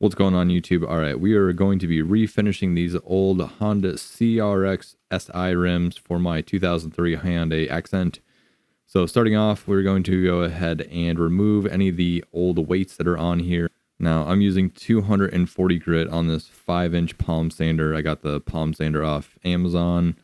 What's going on, YouTube? All right, we are going to be refinishing these old Honda CRX SI rims for my 2003 Hyundai Accent. So starting off, we're going to go ahead and remove any of the old weights that are on here. Now, I'm using 240 grit on this 5-inch palm sander. I got the palm sander off Amazon.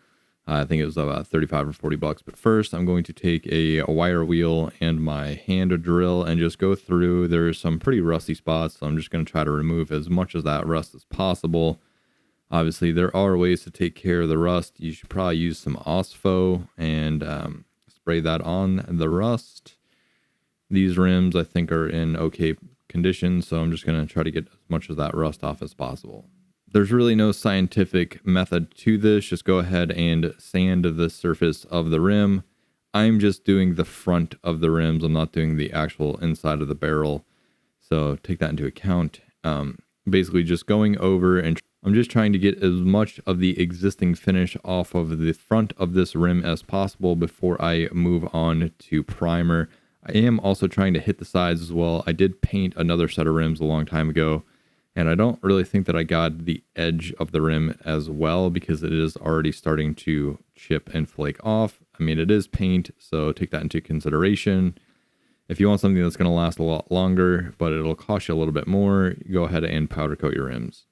I think it was about 35 or 40 bucks. But first, I'm going to take a wire wheel and my hand drill and just go through. There's some pretty rusty spots, so I'm just going to try to remove as much of that rust as possible. Obviously, there are ways to take care of the rust. You should probably use some OSFO and spray that on the rust. These rims, I think, are in okay condition, so I'm just going to try to get as much of that rust off as possible. There's really no scientific method to this. Just go ahead and sand the surface of the rim. I'm just doing the front of the rims. I'm not doing the actual inside of the barrel. So take that into account. Basically just going over, and I'm just trying to get as much of the existing finish off of the front of this rim as possible before I move on to primer. I am also trying to hit the sides as well. I did paint another set of rims a long time ago, and I don't really think that I got the edge of the rim as well because it is already starting to chip and flake off. I mean, it is paint, so take that into consideration. If you want something that's going to last a lot longer, but it'll cost you a little bit more, go ahead and powder coat your rims.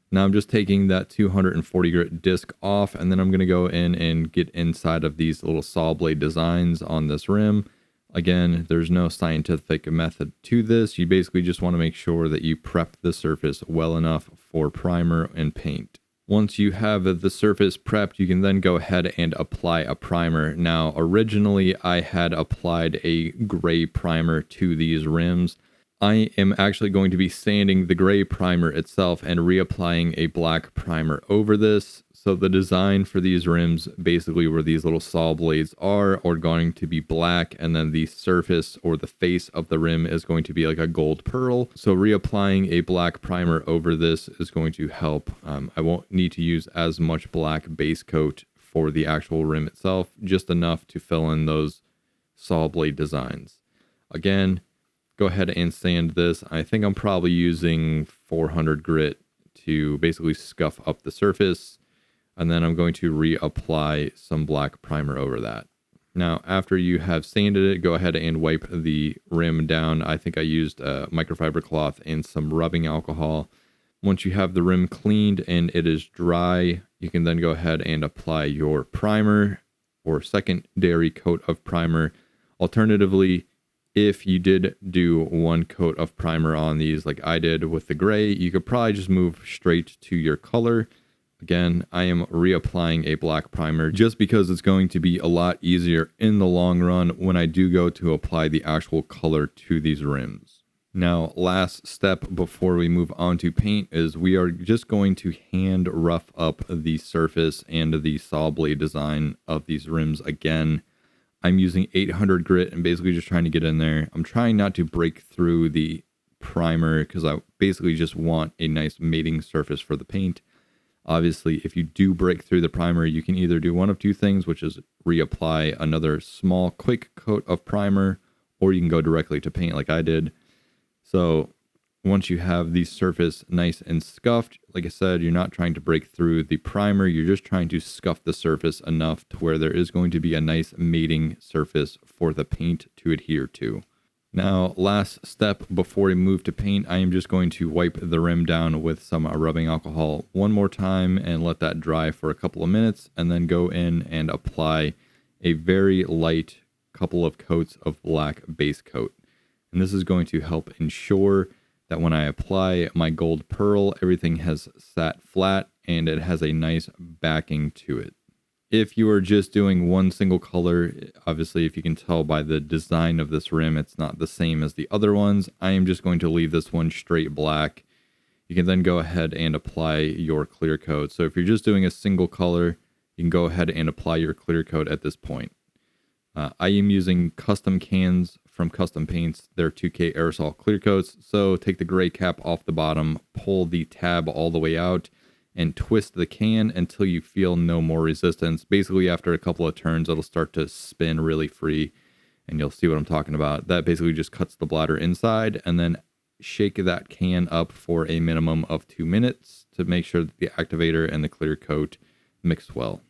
Now I'm just taking that 240 grit disc off, and then I'm going to go in and get inside of these little saw blade designs on this rim. Again, there's no scientific method to this. You basically just want to make sure that you prep the surface well enough for primer and paint. Once you have the surface prepped, you can then go ahead and apply a primer. Now, originally I had applied a gray primer to these rims. I am actually going to be sanding the gray primer itself and reapplying a black primer over this. So the design for these rims, basically where these little saw blades are going to be black, and then the surface or the face of the rim is going to be like a gold pearl. So reapplying a black primer over this is going to help. I won't need to use as much black base coat for the actual rim itself, just enough to fill in those saw blade designs. Again, go ahead and sand this. I think I'm probably using 400 grit to basically scuff up the surface. And then I'm going to reapply some black primer over that. Now, after you have sanded it, go ahead and wipe the rim down. I think I used a microfiber cloth and some rubbing alcohol. Once you have the rim cleaned and it is dry, you can then go ahead and apply your primer or secondary coat of primer. Alternatively, if you did do one coat of primer on these like I did with the gray, you could probably just move straight to your color. Again, I am reapplying a black primer just because it's going to be a lot easier in the long run when I do go to apply the actual color to these rims. Now, last step before we move on to paint is we are just going to hand rough up the surface and the saw blade design of these rims again. I'm using 800 grit and basically just trying to get in there. I'm trying not to break through the primer because I basically just want a nice mating surface for the paint. Obviously, if you do break through the primer, you can either do one of two things, which is reapply another small, quick coat of primer, or you can go directly to paint like I did. So once you have the surface nice and scuffed, like I said, you're not trying to break through the primer. You're just trying to scuff the surface enough to where there is going to be a nice mating surface for the paint to adhere to. Now, last step before we move to paint, I am just going to wipe the rim down with some rubbing alcohol one more time and let that dry for a couple of minutes, and then go in and apply a very light couple of coats of black base coat. And this is going to help ensure that when I apply my gold pearl, everything has sat flat and it has a nice backing to it. If you are just doing one single color, obviously if you can tell by the design of this rim, it's not the same as the other ones. I am just going to leave this one straight black. You can then go ahead and apply your clear coat. So if you're just doing a single color, you can go ahead and apply your clear coat at this point. I am using custom cans from Custom Paints. They're 2K aerosol clear coats. So take the gray cap off the bottom, pull the tab all the way out, and twist the can until you feel no more resistance. Basically, after a couple of turns, it'll start to spin really free, and you'll see what I'm talking about. That basically just cuts the bladder inside, and then shake that can up for a minimum of 2 minutes to make sure that the activator and the clear coat mix well.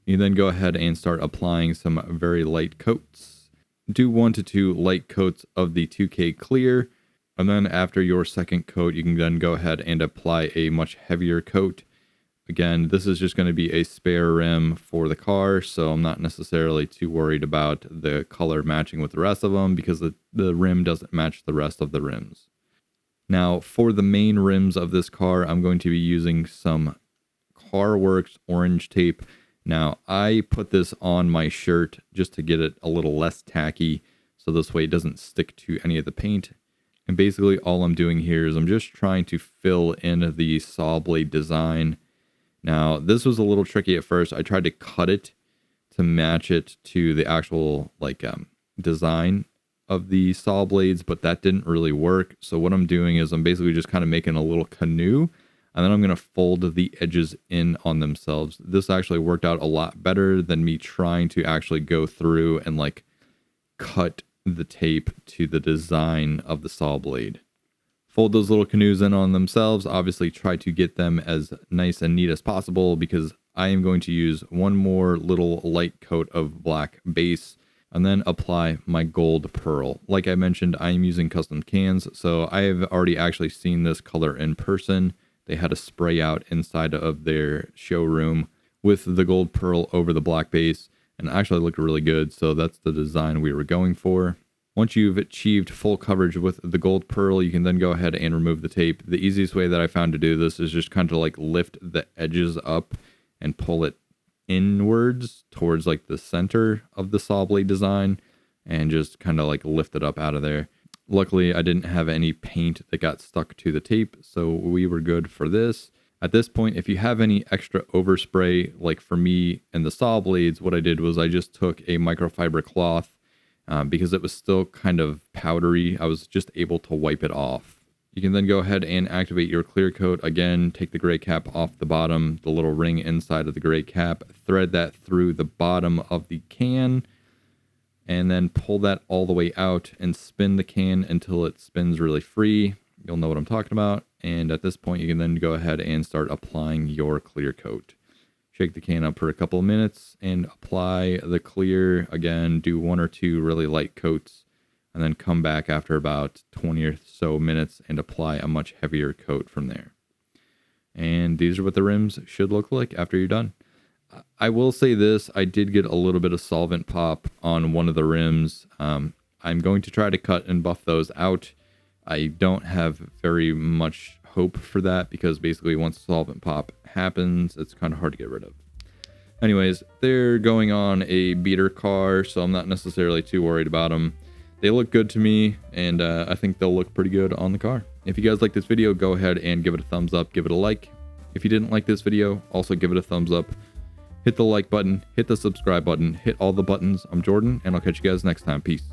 You then go ahead and start applying some very light coats. Do 1 to 2 light coats of the 2K clear, and then after your second coat, you can then go ahead and apply a much heavier coat. Again, this is just going to be a spare rim for the car, so I'm not necessarily too worried about the color matching with the rest of them because the rim doesn't match the rest of the rims. Now, for the main rims of this car, I'm going to be using some CarWorks orange tape. Now, I put this on my shirt just to get it a little less tacky, so this way it doesn't stick to any of the paint. And basically all I'm doing here is I'm just trying to fill in the saw blade design. Now, this was a little tricky at first. I tried to cut it to match it to the actual design of the saw blades, but that didn't really work. So what I'm doing is I'm basically just kind of making a little canoe, and then I'm going to fold the edges in on themselves. This actually worked out a lot better than me trying to actually go through and like cut the tape to the design of the saw blade. Fold those little canoes in on themselves. Obviously try to get them as nice and neat as possible because I am going to use one more little light coat of black base and then apply my gold pearl. Like I mentioned, I am using custom cans, so I have already actually seen this color in person. They had a spray out inside of their showroom with the gold pearl over the black base and actually looked really good, so that's the design we were going for. Once you've achieved full coverage with the gold pearl, you can then go ahead and remove the tape. The easiest way that I found to do this is just kind of like lift the edges up and pull it inwards towards like the center of the saw blade design and just kind of like lift it up out of there. Luckily, I didn't have any paint that got stuck to the tape, so we were good for this. At this point, if you have any extra overspray, like for me and the saw blades, what I did was I just took a microfiber cloth because it was still kind of powdery. I was just able to wipe it off. You can then go ahead and activate your clear coat. Again, take the gray cap off the bottom, the little ring inside of the gray cap, thread that through the bottom of the can, and then pull that all the way out and spin the can until it spins really free. You'll know what I'm talking about. And at this point, you can then go ahead and start applying your clear coat. Shake the can up for a couple of minutes and apply the clear. Again, do 1 or 2 really light coats and then come back after about 20 or so minutes and apply a much heavier coat from there. And these are what the rims should look like after you're done. I will say this, I did get a little bit of solvent pop on one of the rims. I'm going to try to cut and buff those out. I don't have very much hope for that because basically once solvent pop happens, it's kind of hard to get rid of. Anyways, they're going on a beater car, so I'm not necessarily too worried about them. They look good to me, and I think they'll look pretty good on the car. If you guys like this video, go ahead and give it a thumbs up, give it a like. If you didn't like this video, also give it a thumbs up. Hit the like button, hit the subscribe button, hit all the buttons. I'm Jordan, and I'll catch you guys next time. Peace.